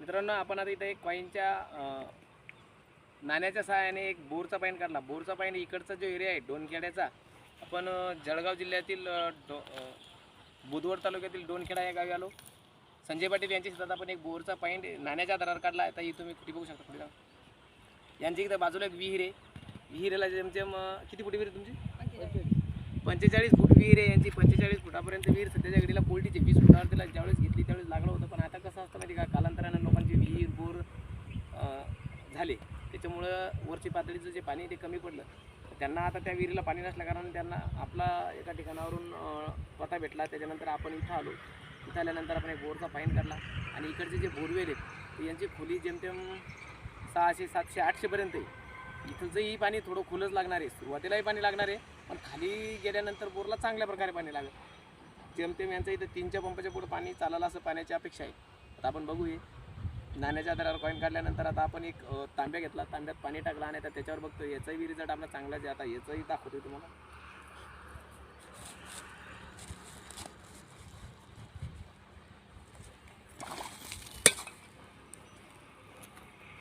मित्रांनो, आपण आता इथे एक कॉईनच्या नाण्याच्या सहाय्याने एक बोरचा पाईन काढला. बोरचा पाईन इकडचा जो एरिया आहे डोनखेड्याचा, आपण जळगाव जिल्ह्यातील बुधवड तालुक्यातील डोनखेडा या गावी आलो. संजय पाटील यांच्या शेतात आपण एक बोरचा पाईन नाण्याच्या आधारावर काढला. आता ही तुम्ही कुठे बघू शकता. पुढे यांची इथं बाजूला एक विहीर आहे. विहिरीला जेमतेम किती फुटी विहीर तुमची? 45 फूट विहीर आहे यांची. 45 फुटापर्यंत विहीर सध्याच्या घडीला पोल्टीचे 20 फुटावर त्याला ज्यावेळेस घेतली त्यावेळेस लागलं होतं. पण आता कसं असतं माहिती का, कालांतरानं लोकांची विहीर बोर झाले, त्याच्यामुळं वरची पातळीचं जे पाणी ते कमी पडलं. त्यांना आता त्या विहिरीला पाणी नसल्या कारण त्यांना आपला एका ठिकाणावरून पत्ता भेटला. त्याच्यानंतर आपण इथं आलो. इथं आल्यानंतर आपण एक बोरचा पाईन काढला आणि इकडचे जे बोरवेल आहेत ते यांची खोली जेमतेम 600, 700, 800पर्यंत आहे. इथलंही पाणी थोडं खुलंच लागणार आहे. सुरुवातीलाही पाणी लागणार आहे, पण खाली गेल्यानंतर बोरला चांगल्या प्रकारे पाणी लागेल. जेमतेम यांचं इथं 3च्या पंपाच्या पुढं पाणी चालायला असं पाण्याची अपेक्षा आहे. आता आपण बघूया. नाण्याच्या आधारावर कॉईन काढल्यानंतर आता आपण एक तांब्या घेतला, तांब्यात पाणी टाकलं आणि आता त्याच्यावर बघतो याचाही रिझल्ट आपला चांगलाच आहे. आता याचंही दाखवतो तुम्हाला.